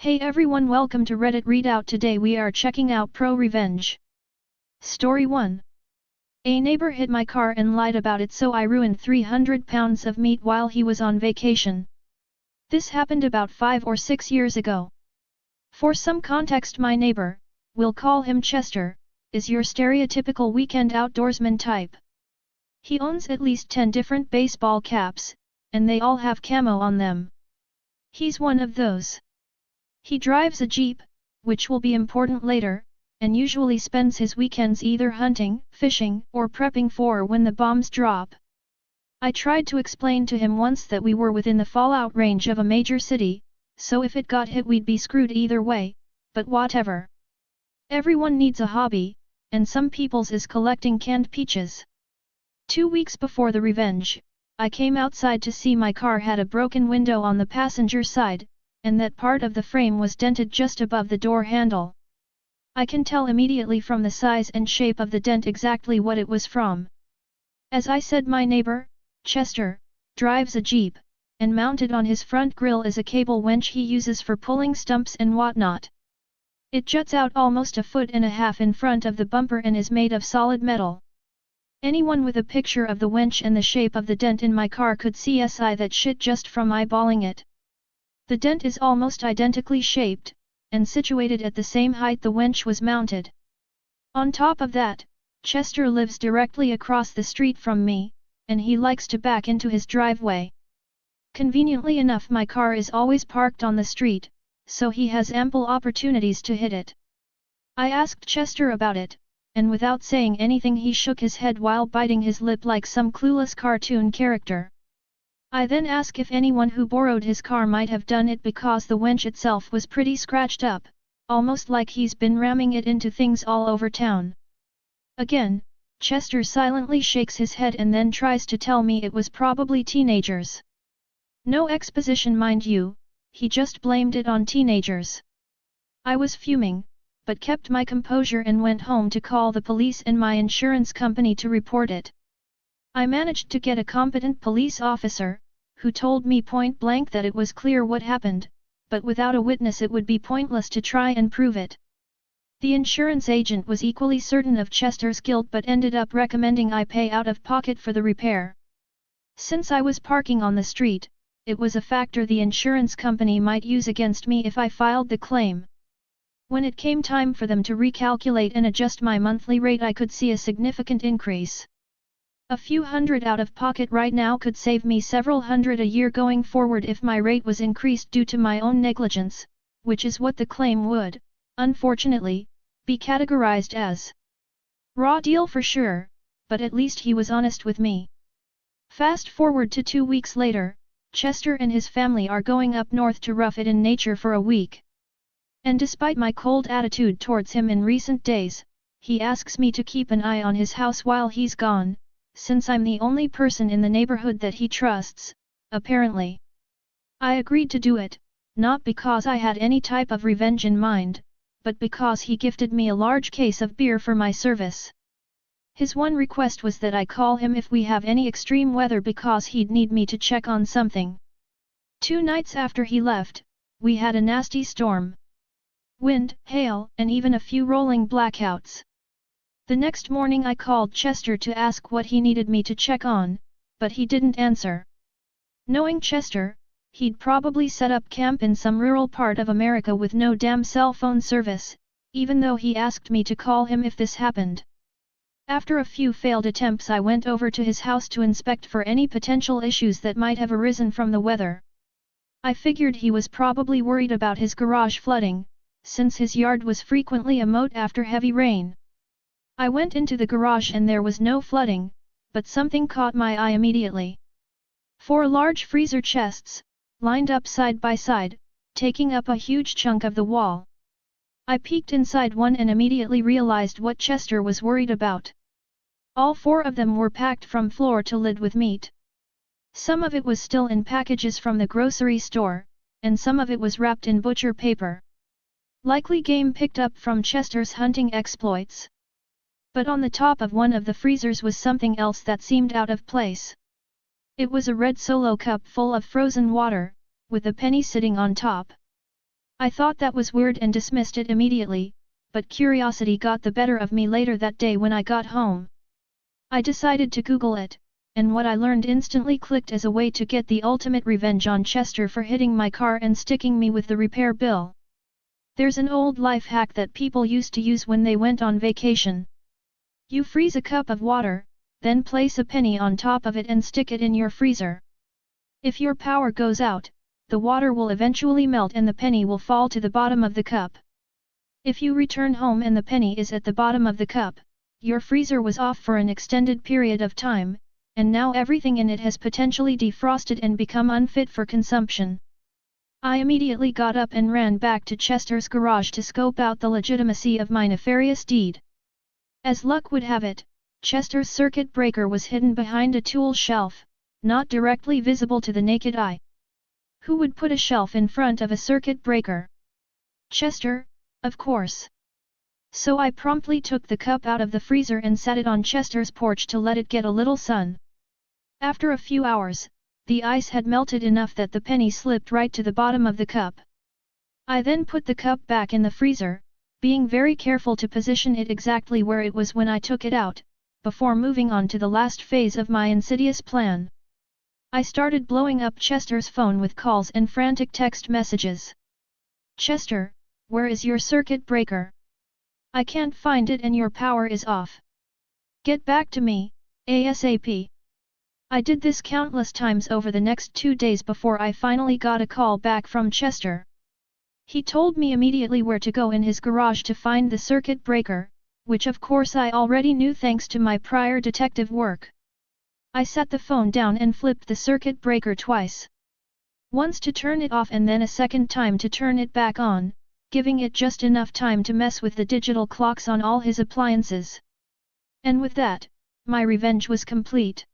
Hey everyone, welcome to Reddit Readout. Today we are checking out ProRevenge. Story 1. A neighbor hit my car and lied about it, so I ruined 300 pounds of meat while he was on vacation. This happened about 5 or 6 years ago. For some context, my neighbor, we'll call him Chester, is your stereotypical weekend outdoorsman type. He owns at least 10 different baseball caps, and they all have camo on them. He's one of those. He drives a Jeep, which will be important later, and usually spends his weekends either hunting, fishing, or prepping for when the bombs drop. I tried to explain to him once that we were within the fallout range of a major city, so if it got hit we'd be screwed either way, but whatever. Everyone needs a hobby, and some people's is collecting canned peaches. 2 weeks before the revenge, I came outside to see my car had a broken window on the passenger side, and that part of the frame was dented just above the door handle. I can tell immediately from the size and shape of the dent exactly what it was from. As I said, my neighbor, Chester, drives a Jeep, and mounted on his front grille is a cable winch he uses for pulling stumps and whatnot. It juts out almost 1.5 feet in front of the bumper and is made of solid metal. Anyone with a picture of the winch and the shape of the dent in my car could see that shit just from eyeballing it. The dent is almost identically shaped, and situated at the same height the winch was mounted. On top of that, Chester lives directly across the street from me, and he likes to back into his driveway. Conveniently enough, my car is always parked on the street, so he has ample opportunities to hit it. I asked Chester about it, and without saying anything he shook his head while biting his lip like some clueless cartoon character. I then asked if anyone who borrowed his car might have done it because the winch itself was pretty scratched up, almost like he's been ramming it into things all over town. Again, Chester silently shakes his head and then tries to tell me it was probably teenagers. No exposition, mind you, he just blamed it on teenagers. I was fuming, but kept my composure and went home to call the police and my insurance company to report it. I managed to get a competent police officer, who told me point blank that it was clear what happened, but without a witness it would be pointless to try and prove it. The insurance agent was equally certain of Chester's guilt but ended up recommending I pay out of pocket for the repair. Since I was parking on the street, it was a factor the insurance company might use against me if I filed the claim. When it came time for them to recalculate and adjust my monthly rate, I could see a significant increase. A few hundred out of pocket right now could save me several hundred a year going forward if my rate was increased due to my own negligence, which is what the claim would, unfortunately, be categorized as. Raw deal for sure, but at least he was honest with me. Fast forward to 2 weeks later, Chester and his family are going up north to rough it in nature for a week. And despite my cold attitude towards him in recent days, he asks me to keep an eye on his house while he's gone, since I'm the only person in the neighborhood that he trusts, apparently. I agreed to do it, not because I had any type of revenge in mind, but because he gifted me a large case of beer for my service. His one request was that I call him if we have any extreme weather because he'd need me to check on something. 2 nights after he left, we had a nasty storm. Wind, hail, and even a few rolling blackouts. The next morning I called Chester to ask what he needed me to check on, but he didn't answer. Knowing Chester, he'd probably set up camp in some rural part of America with no damn cell phone service, even though he asked me to call him if this happened. After a few failed attempts, I went over to his house to inspect for any potential issues that might have arisen from the weather. I figured he was probably worried about his garage flooding, since his yard was frequently a moat after heavy rain. I went into the garage and there was no flooding, but something caught my eye immediately. 4 large freezer chests, lined up side by side, taking up a huge chunk of the wall. I peeked inside one and immediately realized what Chester was worried about. All 4 of them were packed from floor to lid with meat. Some of it was still in packages from the grocery store, and some of it was wrapped in butcher paper. Likely game picked up from Chester's hunting exploits. But on the top of one of the freezers was something else that seemed out of place. It was a red Solo cup full of frozen water, with a penny sitting on top. I thought that was weird and dismissed it immediately, but curiosity got the better of me later that day when I got home. I decided to Google it, and what I learned instantly clicked as a way to get the ultimate revenge on Chester for hitting my car and sticking me with the repair bill. There's an old life hack that people used to use when they went on vacation. You freeze a cup of water, then place a penny on top of it and stick it in your freezer. If your power goes out, the water will eventually melt and the penny will fall to the bottom of the cup. If you return home and the penny is at the bottom of the cup, your freezer was off for an extended period of time, and now everything in it has potentially defrosted and become unfit for consumption. I immediately got up and ran back to Chester's garage to scope out the legitimacy of my nefarious deed. As luck would have it, Chester's circuit breaker was hidden behind a tool shelf, not directly visible to the naked eye. Who would put a shelf in front of a circuit breaker? Chester, of course. So I promptly took the cup out of the freezer and sat it on Chester's porch to let it get a little sun. After a few hours, the ice had melted enough that the penny slipped right to the bottom of the cup. I then put the cup back in the freezer, being very careful to position it exactly where it was when I took it out, before moving on to the last phase of my insidious plan. I started blowing up Chester's phone with calls and frantic text messages. Chester, where is your circuit breaker? I can't find it and your power is off. Get back to me, ASAP. I did this countless times over the next 2 days before I finally got a call back from Chester. He told me immediately where to go in his garage to find the circuit breaker, which of course I already knew thanks to my prior detective work. I set the phone down and flipped the circuit breaker twice. Once to turn it off and then a second time to turn it back on, giving it just enough time to mess with the digital clocks on all his appliances. And with that, my revenge was complete.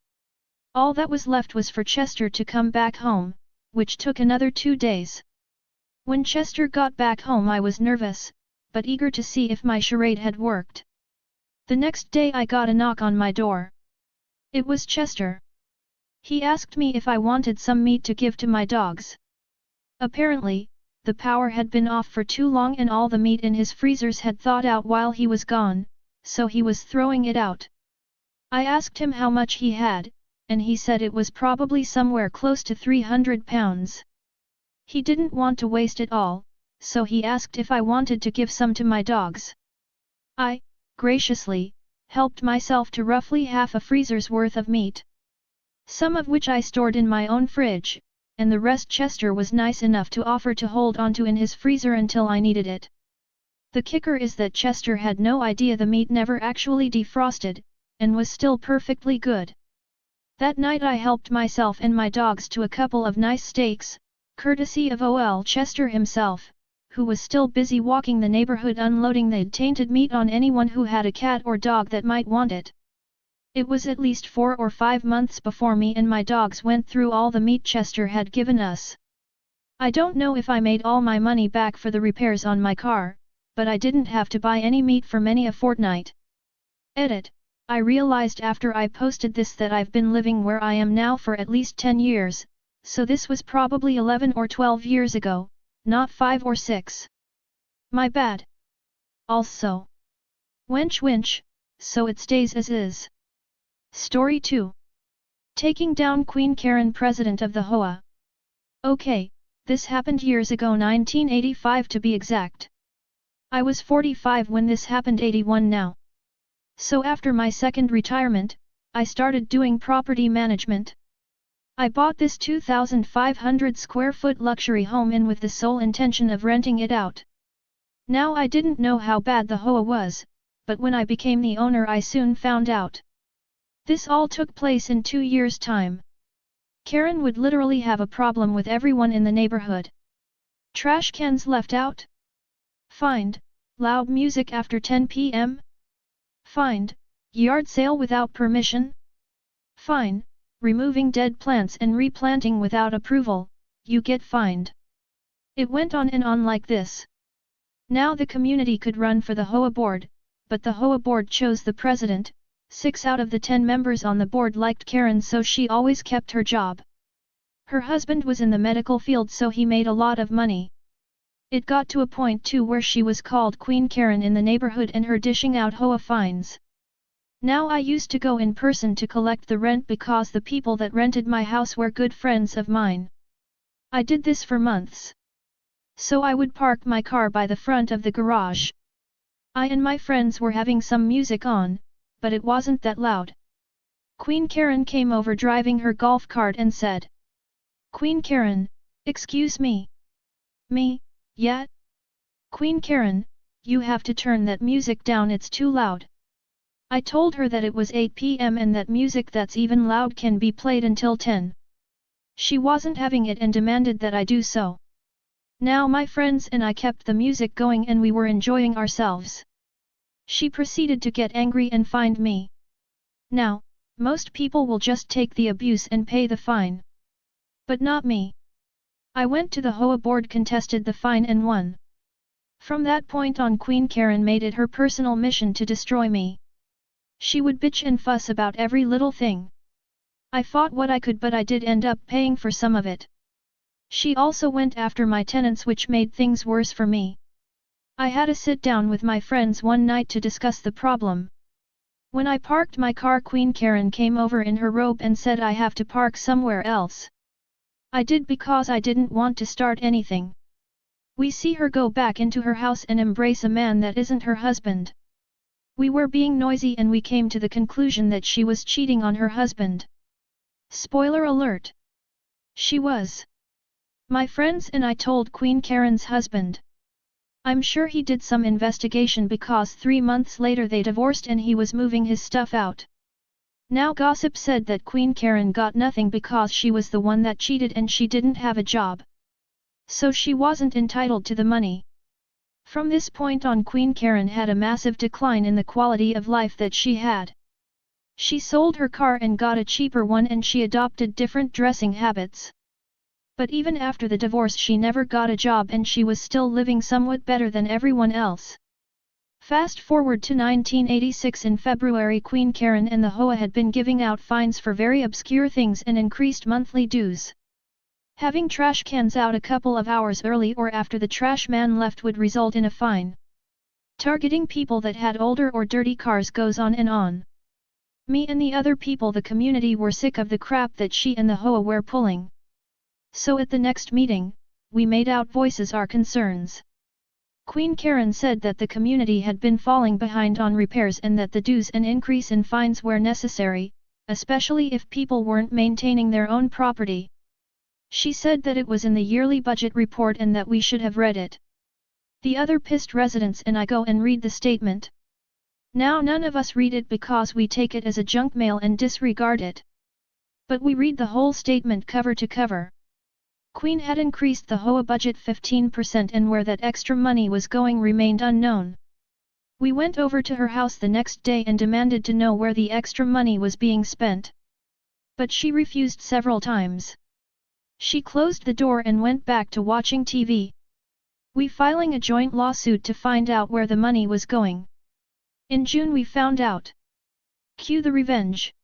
All that was left was for Chester to come back home, which took another 2 days. When Chester got back home I was nervous, but eager to see if my charade had worked. The next day I got a knock on my door. It was Chester. He asked me if I wanted some meat to give to my dogs. Apparently, the power had been off for too long and all the meat in his freezers had thawed out while he was gone, so he was throwing it out. I asked him how much he had, and he said it was probably somewhere close to 300 pounds. He didn't want to waste it all, so he asked if I wanted to give some to my dogs. I, graciously, helped myself to roughly half a freezer's worth of meat. Some of which I stored in my own fridge, and the rest Chester was nice enough to offer to hold onto in his freezer until I needed it. The kicker is that Chester had no idea the meat never actually defrosted, and was still perfectly good. That night I helped myself and my dogs to a couple of nice steaks, courtesy of OL Chester himself, who was still busy walking the neighborhood unloading the tainted meat on anyone who had a cat or dog that might want it. It was at least 4 or 5 months before me and my dogs went through all the meat Chester had given us. I don't know if I made all my money back for the repairs on my car, but I didn't have to buy any meat for many a fortnight. Edit. I realized after I posted this that I've been living where I am now for at least 10 years, so this was probably 11 or 12 years ago, not 5 or 6. My bad. Also. Winch, so it stays as is. Story 2. Taking down Queen Karen, president of the Hoa. Okay, this happened years ago, 1985 to be exact. I was 45 when this happened, 81 now. So after my second retirement, I started doing property management. I bought this 2,500 square foot luxury home in with the sole intention of renting it out. Now I didn't know how bad the Hoa was, but when I became the owner I soon found out. This all took place in 2 years' time. Karen would literally have a problem with everyone in the neighborhood. Trash cans left out? Fined. Loud music after 10 p.m.? Fined. Yard sale without permission? Fine. Removing dead plants and replanting without approval, you get fined. It went on and on like this. Now the community could run for the Hoa board, but the Hoa board chose the president. 6 out of the 10 members on the board liked Karen, so she always kept her job. Her husband was in the medical field, so he made a lot of money. It got to a point too where she was called Queen Karen in the neighborhood and her dishing out hoa fines. Now I used to go in person to collect the rent because the people that rented my house were good friends of mine. I did this for months. So I would park my car by the front of the garage. I and my friends were having some music on, but it wasn't that loud. Queen Karen came over driving her golf cart and said, "Queen Karen, excuse me." "Me, yeah?" "Queen Karen, you have to turn that music down, it's too loud." I told her that it was 8 p.m. and that music that's even loud can be played until 10. She wasn't having it and demanded that I do so. Now my friends and I kept the music going and we were enjoying ourselves. She proceeded to get angry and fined me. Now, most people will just take the abuse and pay the fine. But not me. I went to the Hoa board, contested the fine and won. From that point on, Queen Karen made it her personal mission to destroy me. She would bitch and fuss about every little thing. I fought what I could, but I did end up paying for some of it. She also went after my tenants, which made things worse for me. I had a sit down with my friends one night to discuss the problem. When I parked my car, Queen Karen came over in her robe and said I have to park somewhere else. I did because I didn't want to start anything. We see her go back into her house and embrace a man that isn't her husband. We were being noisy and we came to the conclusion that she was cheating on her husband. Spoiler alert! She was. My friends and I told Queen Karen's husband. I'm sure he did some investigation because 3 months later they divorced and he was moving his stuff out. Now gossip said that Queen Karen got nothing because she was the one that cheated and she didn't have a job. So she wasn't entitled to the money. From this point on, Queen Karen had a massive decline in the quality of life that she had. She sold her car and got a cheaper one and she adopted different dressing habits. But even after the divorce she never got a job and she was still living somewhat better than everyone else. Fast forward to 1986. In February, Queen Karen and the Hoa had been giving out fines for very obscure things and increased monthly dues. Having trash cans out a couple of hours early or after the trash man left would result in a fine. Targeting people that had older or dirty cars goes on and on. Me and the other people the community were sick of the crap that she and the Hoa were pulling. So at the next meeting, we made out voices our concerns. Queen Karen said that the community had been falling behind on repairs and that the dues and increase in fines were necessary, especially if people weren't maintaining their own property. She said that it was in the yearly budget report and that we should have read it. The other pissed residents and I go and read the statement. Now none of us read it because we take it as a junk mail and disregard it. But we read the whole statement cover to cover. Queen had increased the Hoa budget 15% and where that extra money was going remained unknown. We went over to her house the next day and demanded to know where the extra money was being spent. But she refused several times. She closed the door and went back to watching TV. We filing a joint lawsuit to find out where the money was going. In June we found out. Cue the revenge.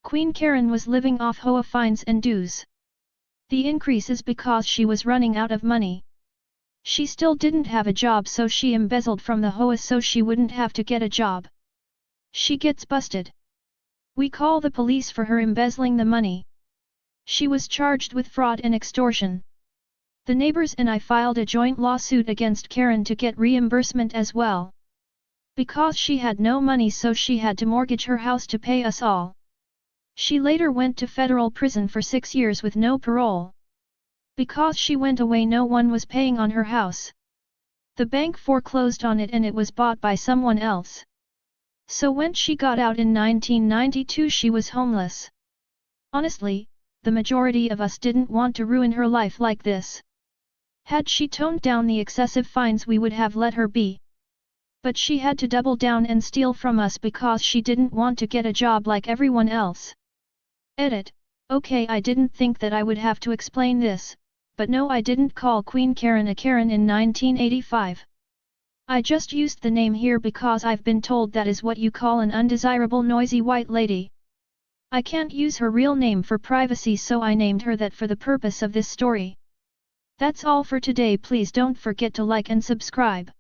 Queen Karen was living off Hoa fines and dues. The increase is because she was running out of money. She still didn't have a job, so she embezzled from the Hoa so she wouldn't have to get a job. She gets busted. We call the police for her embezzling the money. She was charged with fraud and extortion. The neighbors and I filed a joint lawsuit against Karen to get reimbursement as well. Because she had no money, so she had to mortgage her house to pay us all. She later went to federal prison for 6 years with no parole. Because she went away, no one was paying on her house. The bank foreclosed on it and it was bought by someone else. So when she got out in 1992 she was homeless. Honestly, the majority of us didn't want to ruin her life like this. Had she toned down the excessive fines we would have let her be. But she had to double down and steal from us because she didn't want to get a job like everyone else. Edit. Okay, I didn't think that I would have to explain this, but no, I didn't call Queen Karen a Karen in 1985. I just used the name here because I've been told that is what you call an undesirable noisy white lady. I can't use her real name for privacy, so I named her that for the purpose of this story. That's all for today. Please don't forget to like and subscribe.